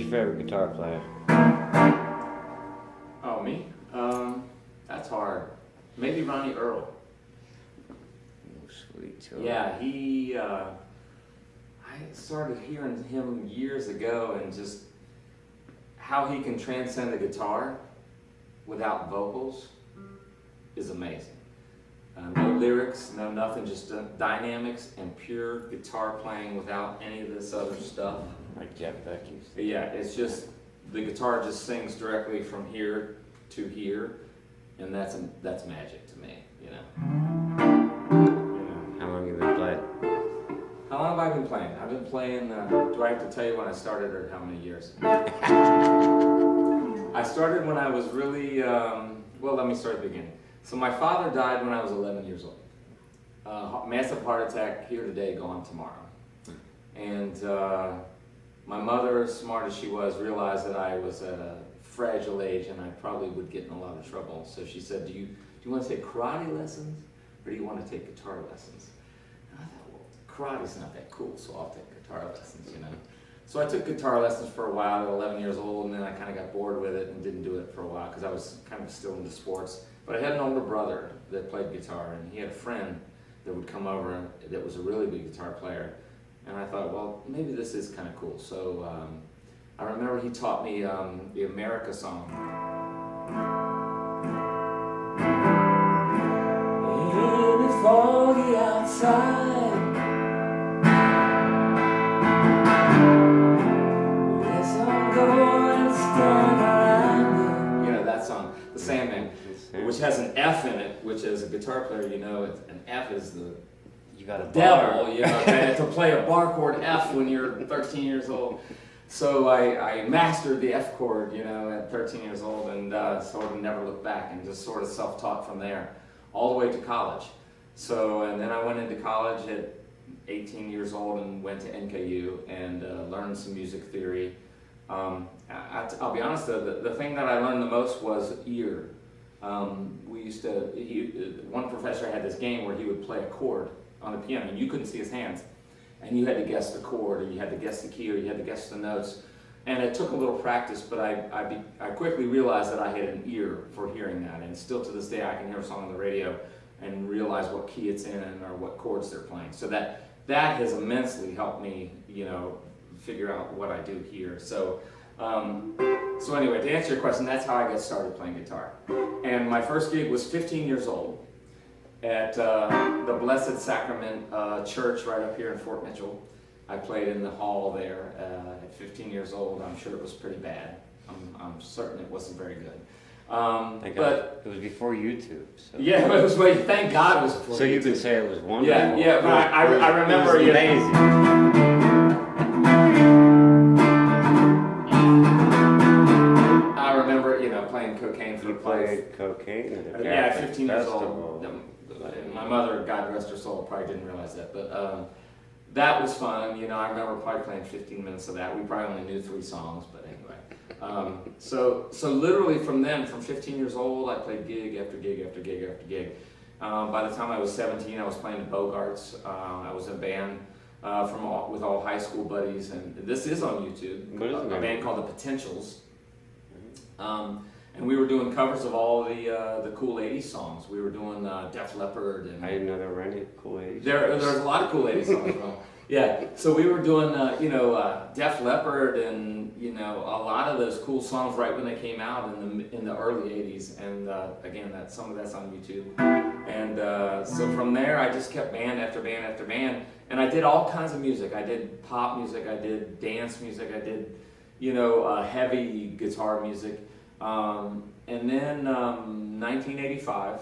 your favorite guitar player? Oh, me? That's hard. Maybe Ronnie Earl. Oh, sweet too. Yeah, I started hearing him years ago, and just how he can transcend the guitar without vocals is amazing. No lyrics, no nothing, just dynamics and pure guitar playing without any of this other stuff. Like Jeff Becky's. Yeah, it's just, the guitar just sings directly from here to here, and that's magic to me, you know. How long have you been playing? How long have I been playing? I've been playing, do I have to tell you when I started or how many years? I started when I was really, well, let me start at the beginning. So my father died when I was 11 years old. Massive heart attack, here today, gone tomorrow. And my mother, smart as she was, realized that I was at a fragile age and I probably would get in a lot of trouble. So she said, do you want to take karate lessons or do you want to take guitar lessons? And I thought, well, karate's not that cool, so I'll take guitar lessons, you know. So I took guitar lessons for a while at 11 years old, and then I kind of got bored with it and didn't do it for a while because I was kind of still into sports. But I had an older brother that played guitar, and he had a friend that would come over that was a really big guitar player. And I thought, well, maybe this is kind of cool. So I remember he taught me the America song. In the foggy outside, yes, I'm going to stand around you. You know that song, The Sandman, which has an F in it, which as a guitar player, you know, an F is the Got a devil, you know, to play a bar chord F when you're 13 years old. So I mastered the F chord, you know, at 13 years old, and sort of never looked back, and just sort of self-taught from there, all the way to college. So, and then I went into college at 18 years old and went to NKU and learned some music theory. I'll be honest, the thing that I learned the most was ear. We used to, one professor had this game where he would play a chord on the piano, and you couldn't see his hands, and you had to guess the chord, or you had to guess the key, or you had to guess the notes. And it took a little practice, but I quickly realized that I had an ear for hearing that, and still to this day I can hear a song on the radio and realize what key it's in or what chords they're playing. So that has immensely helped me, you know, figure out what I do here. So anyway, to answer your question, that's how I got started playing guitar. And my first gig was 15 years old. At the Blessed Sacrament Church right up here in Fort Mitchell. I played in the hall there at 15 years old. I'm sure it was pretty bad. I'm certain it wasn't very good. But it was before YouTube. So. Yeah, it was. Thank God it was before. So YouTube. You can say it was wonderful. Yeah, but I remember it was amazing. I remember, you know, playing cocaine for the place. You played cocaine at a yeah, 15 years festival. old. My mother, God rest her soul, probably didn't realize that, but that was fun. You know, I remember probably playing 15 minutes of that. We probably only knew 3 songs, but anyway. So literally from then, from 15 years old, I played gig after gig after gig after gig. By the time I was 17, I was playing at Bogart's. I was in a band with all high school buddies, and this is on YouTube. A band called The Potentials. And we were doing covers of all the cool 80s songs. We were doing Def Leppard. And I didn't know there were any cool 80s songs. There's a lot of cool 80s songs. Yeah, so we were doing, Def Leppard and, you know, a lot of those cool songs right when they came out in the early 80s. And again, some of that's on YouTube. And so from there, I just kept band after band after band. And I did all kinds of music. I did pop music, I did dance music, I did, you know, heavy guitar music. And then 1985,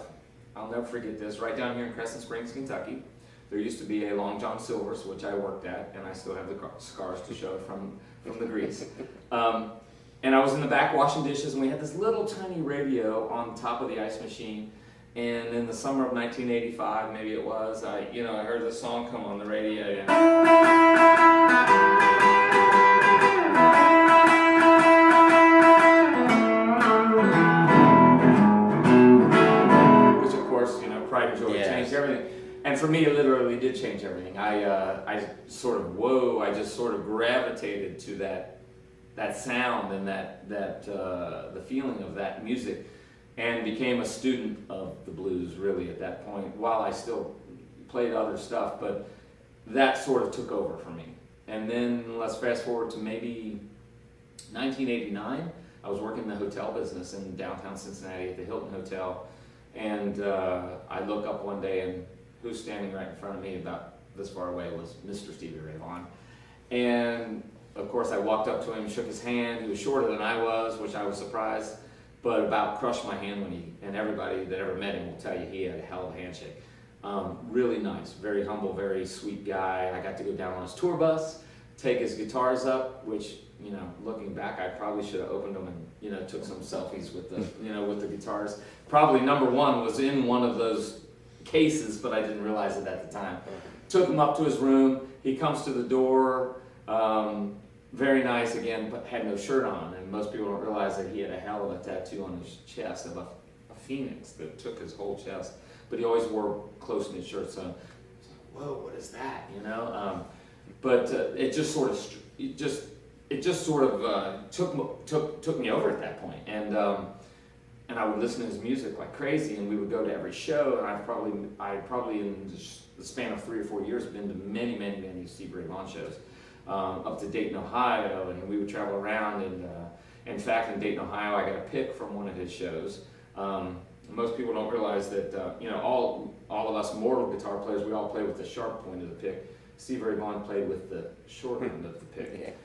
I'll never forget this, right down here in Crescent Springs, Kentucky, there used to be a Long John Silver's, which I worked at, and I still have the scars to show from the grease. And I was in the back washing dishes, and we had this little tiny radio on top of the ice machine. And in the summer of 1985, maybe it was, I heard this song come on the radio. Which, of course, Pride and Joy changed everything. And for me, it literally did change everything. I just sort of gravitated to sound and the feeling of that music, and became a student of the blues really at that point, while I still played other stuff, but that sort of took over for me. And then let's fast forward to maybe 1989. I was working in the hotel business in downtown Cincinnati at the Hilton Hotel, and I look up one day, and who's standing right in front of me about this far away was Mr. Stevie Ray Vaughan. And of course I walked up to him, shook his hand. He was shorter than I was, which I was surprised, but about crushed my hand and everybody that ever met him will tell you he had a hell of a handshake. Really nice, very humble, very sweet guy. I got to go down on his tour bus, take his guitars up, which, you know, looking back, I probably should have opened them and, you know, took some selfies with the, you know, with the guitars. Probably number one was in one of those cases, but I didn't realize it at the time. Took him up to his room. He comes to the door, very nice again, but had no shirt on. And most people don't realize that he had a hell of a tattoo on his chest of a phoenix that took his whole chest. But he always wore close-knit shirts, so I was like, whoa, what is that, you know? But it just sort of took me over at that point. And I would listen to his music like crazy, and we would go to every show. And I probably in the span of 3 or 4 years been to many Stevie Ray Vaughan shows, up to Dayton, Ohio, and we would travel around. And in fact, in Dayton, Ohio, I got a pick from one of his shows. Most people don't realize that you know, all of us mortal guitar players, we all play with the sharp point of the pick. Stevie Ray Vaughan played with the short end of the pick.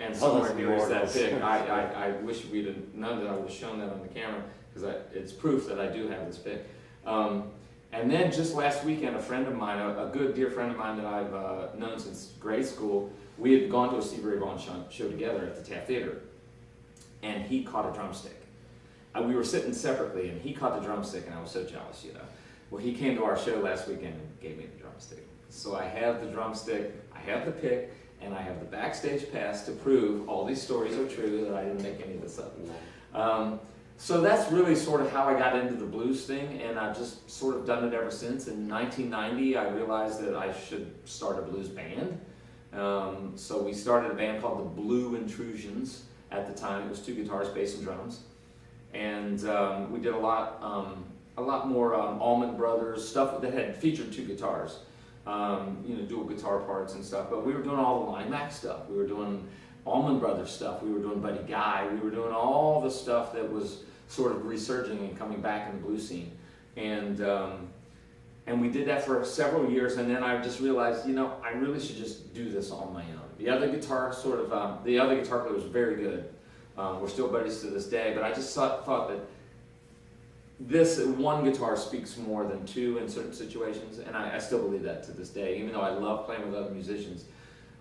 And somewhere near that pick, I wish we'd have known that. I would have shown that on the camera, because it's proof that I do have this pick. And then just last weekend, a friend of mine, a good dear friend of mine that I've known since grade school, we had gone to a Stevie Ray Vaughan show together at the Taft Theater, and he caught a drumstick. We were sitting separately, and he caught the drumstick, and I was so jealous, you know. Well, he came to our show last weekend and gave me the drumstick. So I have the drumstick, I have the pick, and I have the backstage pass to prove all these stories are true, that I didn't make any of this up. So that's really sort of how I got into the blues thing, and I've just sort of done it ever since. In 1990, I realized that I should start a blues band. So we started a band called the Blue Intrusions. At the time, it was 2 guitars, bass, and drums. And we did a lot more Allman Brothers stuff that had featured 2 guitars, you know, dual guitar parts and stuff. But we were doing all the Line Mac stuff. We were doing Allman Brothers stuff. We were doing Buddy Guy. We were doing all the stuff that was sort of resurging and coming back in the blues scene. And we did that for several years. And then I just realized, you know, I really should just do this on my own. The other guitar player was very good. We're still buddies to this day, but I just thought that this one guitar speaks more than 2 in certain situations, and I still believe that to this day. Even though I love playing with other musicians,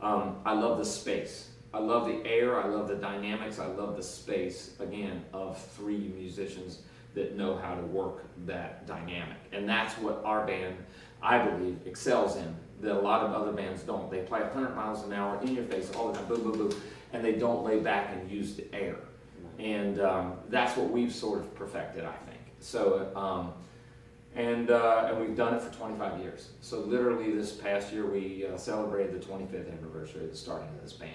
I love the space. I love the air, I love the dynamics, I love the space, again, of 3 musicians that know how to work that dynamic. And that's what our band, I believe, excels in, that a lot of other bands don't. They play 100 miles an hour in your face all the time, boom, boom, boom, and they don't lay back and use the air. And that's what we've sort of perfected, I think. So, and we've done it for 25 years. So literally this past year, we celebrated the 25th anniversary of the starting of this band.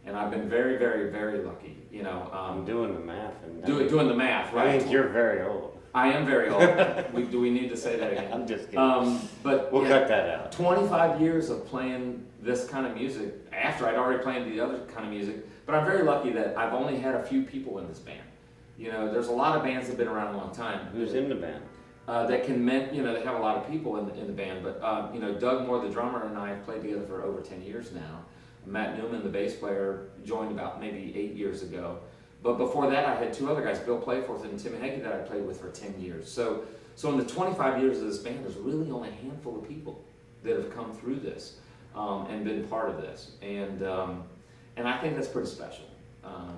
And I've been very, very, very lucky, you know. I'm doing the math. And doing the math, right? I think you're very old. I am very old. Do we need to say that again? I'm just kidding. But we'll cut that out. 25 years of playing this kind of music, after I'd already played the other kind of music. But I'm very lucky that I've only had a few people in this band. You know, there's a lot of bands that have been around a long time. Who's in the band? That can, you know, they have a lot of people in the band. But, you know, Doug Moore, the drummer, and I have played together for over 10 years now. Matt Newman, the bass player, joined about maybe 8 years ago. But before that, I had 2 other guys, Bill Playforth and Tim Heggie, that I played with for 10 years. So in the 25 years of this band, there's really only a handful of people that have come through this and been part of this. And I think that's pretty special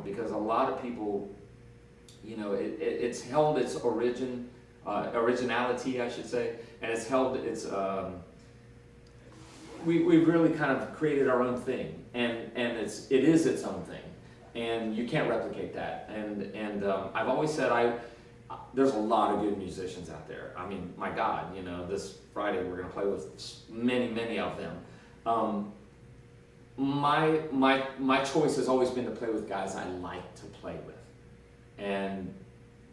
because a lot of people, you know, it's held its originality, I should say, and it's held its... We've really kind of created our own thing, and it is its own thing, and you can't replicate that. And I've always said there's a lot of good musicians out there. I mean, my God, you know, this Friday we're going to play with many of them. my choice has always been to play with guys I like to play with. And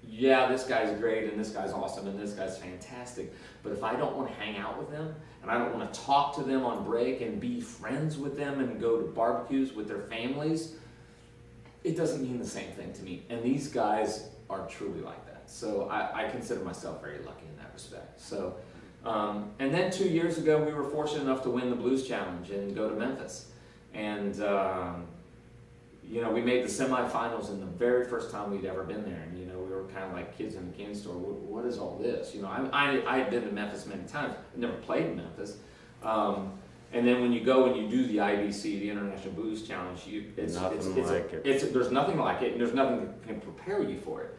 yeah, this guy's great, and this guy's awesome, and this guy's fantastic. But if I don't want to hang out with them, and I don't want to talk to them on break and be friends with them and go to barbecues with their families, it doesn't mean the same thing to me. And these guys are truly like that. So I consider myself very lucky in that respect. So, and then 2 years ago, we were fortunate enough to win the Blues Challenge and go to Memphis. And, you know, we made the semifinals in the very first time we'd ever been there. And, you know, we were kind of like kids in a candy store. What is all this? You know, I had been to Memphis many times. I've never played in Memphis. And then when you go and you do the IBC, the International Blues Challenge, there's nothing like it, and there's nothing that can prepare you for it.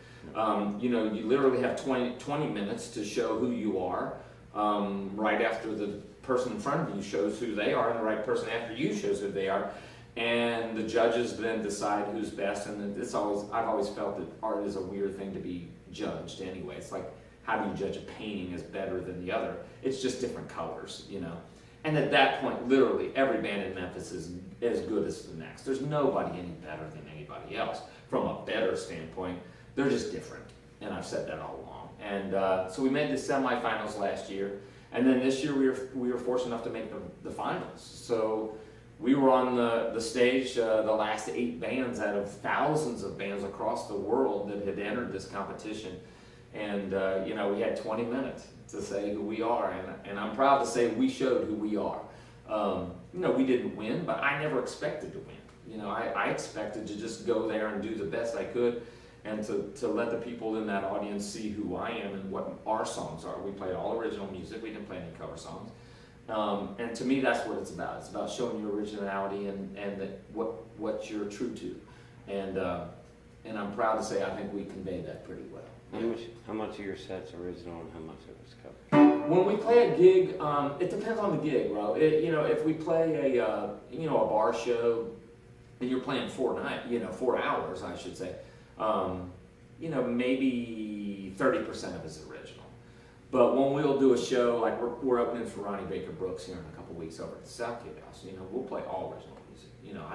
You know, you literally have 20 minutes to show who you are, right after the person in front of you shows who they are, and the right person after you shows who they are. And the judges then decide who's best, and I've always felt that art is a weird thing to be judged anyway. It's like, how do you judge a painting as better than the other? It's just different colors, you know. And at that point, literally, every band in Memphis is as good as the next. There's nobody any better than anybody else. From a better standpoint, they're just different. And I've said that all along. And so we made the semifinals last year. And then this year, we were fortunate enough to make the finals. So we were on the stage, the last 8 bands out of thousands of bands across the world that had entered this competition. And, you know, we had 20 minutes to say who we are, and I'm proud to say we showed who we are. You know, we didn't win, but I never expected to win. You know, I expected to just go there and do the best I could, and to let the people in that audience see who I am and what our songs are. We played all original music. We didn't play any cover songs. And to me, that's what it's about. It's about showing your originality and what you're true to. And I'm proud to say I think we conveyed that pretty well. How much of your set's original and how much of it's covered? When we play a gig, it depends on the gig, bro. You know, if we play a bar show, and you're playing 4 hours, I should say, you know, maybe 30% of it's original. But when we'll do a show, like we're opening for Ronnie Baker Brooks here in a couple weeks over at the South Kid House, you know, we'll play all original music. You know,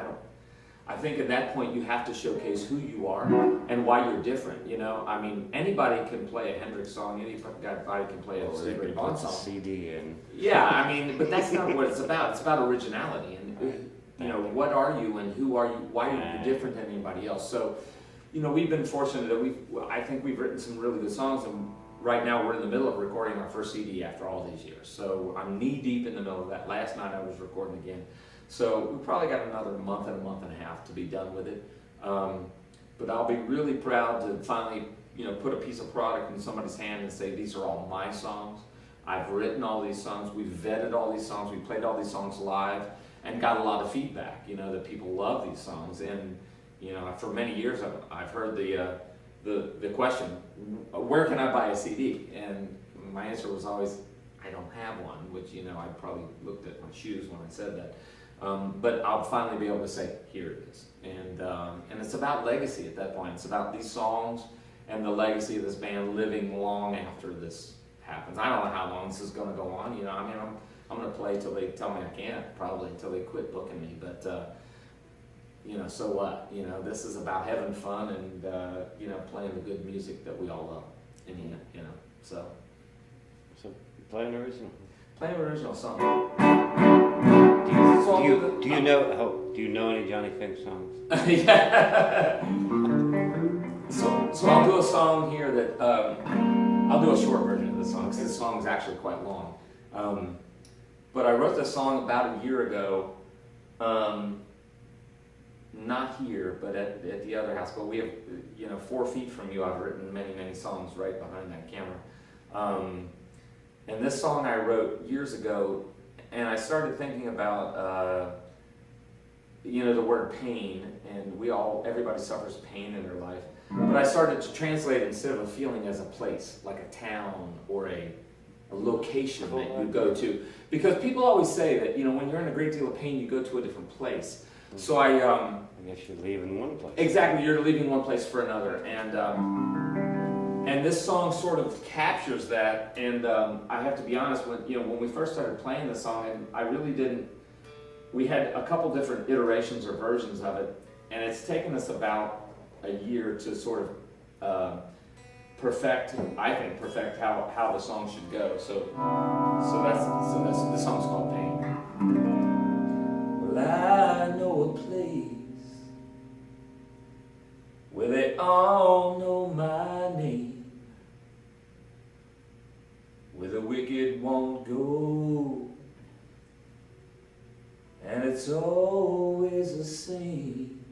I think at that point you have to showcase who you are and why you're different. You know, I mean, anybody can play a Hendrix song. Anybody can play a Stevie Ray Vaughan song. CD and yeah, I mean, but that's not what it's about. It's about originality and you know, what are you and who are you? Why are you different than anybody else? So, you know, we've been fortunate that I think we've written some really good songs, and right now we're in the middle of recording our first CD after all these years. So I'm knee deep in the middle of that. Last night I was recording again. So we probably got another month and a half to be done with it. But I'll be really proud to finally, you know, put a piece of product in somebody's hand and say, these are all my songs. I've written all these songs. We've vetted all these songs. We played all these songs live and got a lot of feedback, you know, that people love these songs. And, you know, for many years I've heard the question, where can I buy a CD? And my answer was always, I don't have one, which, you know, I probably looked at my shoes when I said that. But I'll finally be able to say, here it is. And it's about legacy at that point. It's about these songs and the legacy of this band living long after this happens. I don't know how long this is going to go on. You know, I mean, I'm going to play till they tell me I can't, probably until they quit booking me. But, you know, so what? You know, this is about having fun and, you know, playing the good music that we all love. And, you know, so play an original. Play an original song. Do you know any Johnny Fink songs? Yeah. So I'll do a song here that I'll do a short version of the song because this song is actually quite long. But I wrote this song about a year ago. Not here, but at the other house. But we have, you know, 4 feet from you. I've written many songs right behind that camera. And this song I wrote years ago. And I started thinking about, you know, the word pain, and everybody suffers pain in their life. But I started to translate it instead of a feeling as a place, like a town or a location that you go to. Because people always say that, you know, when you're in a great deal of pain, you go to a different place. So I guess you're leaving one place. Exactly, you're leaving one place for another. And this song sort of captures that, and I have to be honest, when we first started playing the song, I really didn't we had a couple different iterations or versions of it, and it's taken us about a year to sort of perfect how the song should go. So the song's called Pain. Well, I know a place where they all know my name, where the wicked won't go, and it's always the same.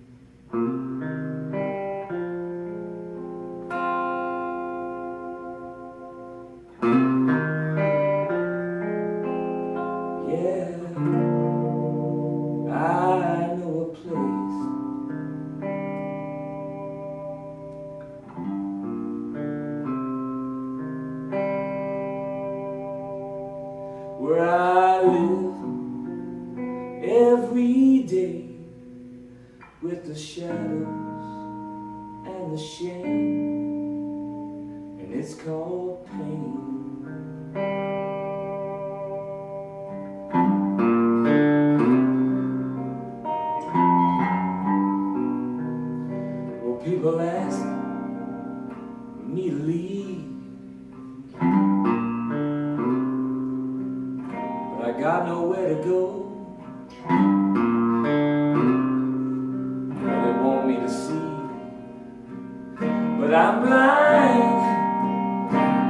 Yeah, I know a place where I live every day with the shadows and the shame, and it's called pain. Well, people ask me to leave, but I got nowhere to go. Well, they want me to see, but I'm blind.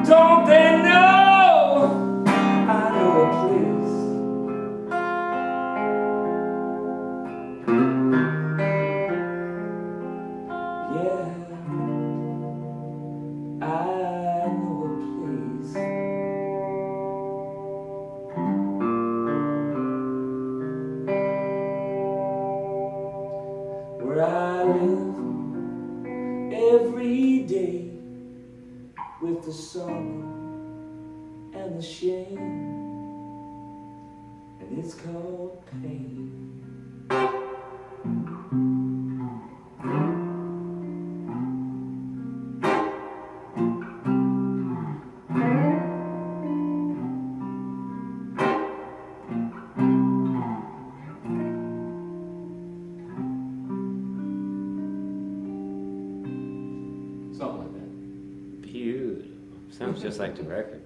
Don't they know I know a place Yeah, I know a place where I live every day with the sorrow and the shame, and it's called pain. Something like that. Beautiful. Sounds just like the record.